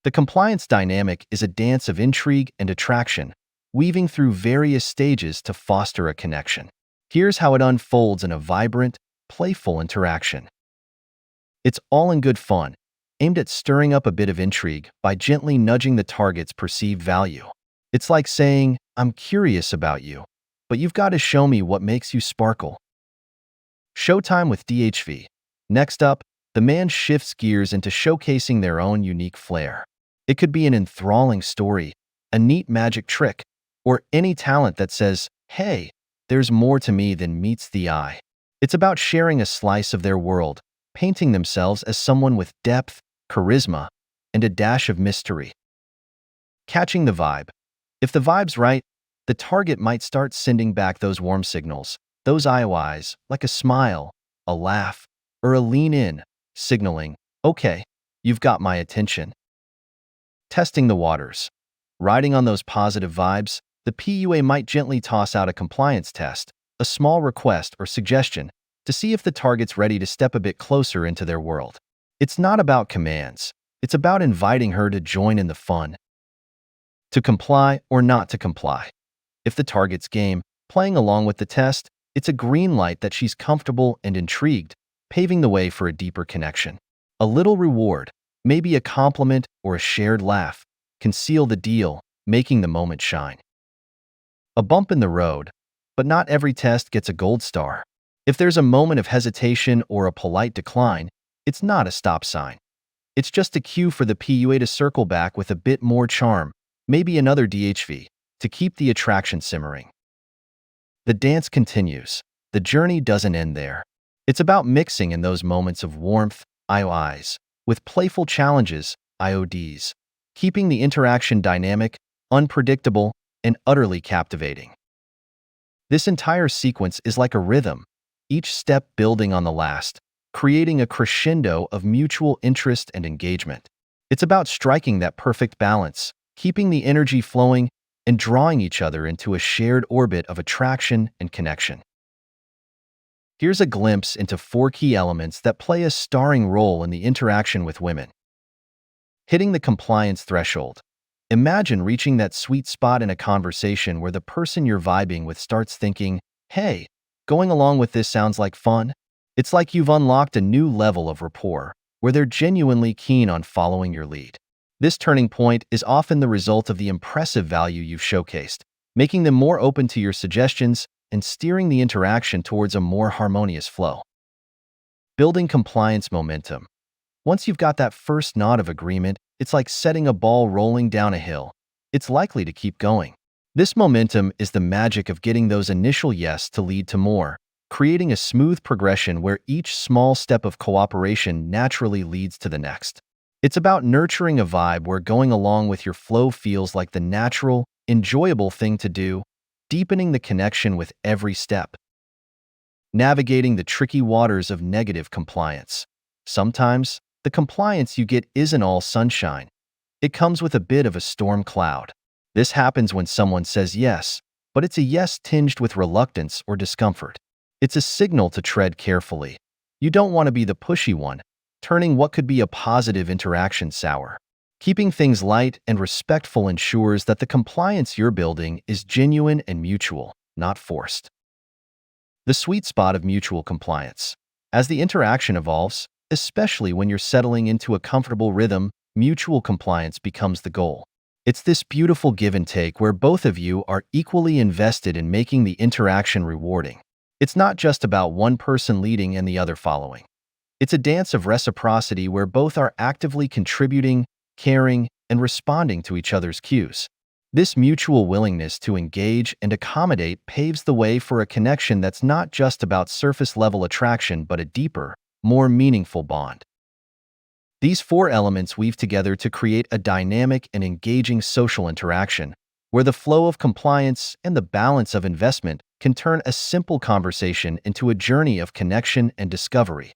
The compliance dynamic is a dance of intrigue and attraction, weaving through various stages to foster a connection. Here's how it unfolds in a vibrant, playful interaction. It's all in good fun, aimed at stirring up a bit of intrigue by gently nudging the target's perceived value. It's like saying, "I'm curious about you, but you've got to show me what makes you sparkle." Showtime with DHV. Next up, the man shifts gears into showcasing their own unique flair. It could be an enthralling story, a neat magic trick, or any talent that says, "Hey, there's more to me than meets the eye." It's about sharing a slice of their world, painting themselves as someone with depth, charisma, and a dash of mystery. Catching the vibe. If the vibe's right, the target might start sending back those warm signals, those IOIs, like a smile, a laugh, or a lean in, signaling, "Okay, you've got my attention." Testing the waters. Riding on those positive vibes, the PUA might gently toss out a compliance test, a small request or suggestion, to see if the target's ready to step a bit closer into their world. It's not about commands. It's about inviting her to join in the fun. To comply or not to comply. If the target's game, playing along with the test, it's a green light that she's comfortable and intrigued, paving the way for a deeper connection. A little reward, maybe a compliment or a shared laugh, can seal the deal, making the moment shine. A bump in the road, but not every test gets a gold star. If there's a moment of hesitation or a polite decline, it's not a stop sign. It's just a cue for the PUA to circle back with a bit more charm, maybe another DHV, to keep the attraction simmering. The dance continues. The journey doesn't end there. It's about mixing in those moments of warmth, IOIs, with playful challenges, IODs, keeping the interaction dynamic, unpredictable, and utterly captivating. This entire sequence is like a rhythm, each step building on the last, creating a crescendo of mutual interest and engagement. It's about striking that perfect balance, keeping the energy flowing, and drawing each other into a shared orbit of attraction and connection. Here's a glimpse into 4 key elements that play a starring role in the interaction with women. Hitting the compliance threshold. Imagine reaching that sweet spot in a conversation where the person you're vibing with starts thinking, "Hey, going along with this sounds like fun." It's like you've unlocked a new level of rapport, where they're genuinely keen on following your lead. This turning point is often the result of the impressive value you've showcased, making them more open to your suggestions and steering the interaction towards a more harmonious flow. Building compliance momentum. Once you've got that first nod of agreement, it's like setting a ball rolling down a hill. It's likely to keep going. This momentum is the magic of getting those initial yes to lead to more, creating a smooth progression where each small step of cooperation naturally leads to the next. It's about nurturing a vibe where going along with your flow feels like the natural, enjoyable thing to do, deepening the connection with every step. Navigating the tricky waters of negative compliance. Sometimes, the compliance you get isn't all sunshine. It comes with a bit of a storm cloud. This happens when someone says yes, but it's a yes tinged with reluctance or discomfort. It's a signal to tread carefully. You don't want to be the pushy one, turning what could be a positive interaction sour. Keeping things light and respectful ensures that the compliance you're building is genuine and mutual, not forced. The sweet spot of mutual compliance. As the interaction evolves, especially when you're settling into a comfortable rhythm, mutual compliance becomes the goal. It's this beautiful give and take where both of you are equally invested in making the interaction rewarding. It's not just about one person leading and the other following. It's a dance of reciprocity where both are actively contributing, caring, and responding to each other's cues. This mutual willingness to engage and accommodate paves the way for a connection that's not just about surface-level attraction but a deeper, more meaningful bond. These 4 elements weave together to create a dynamic and engaging social interaction, where the flow of compliance and the balance of investment can turn a simple conversation into a journey of connection and discovery.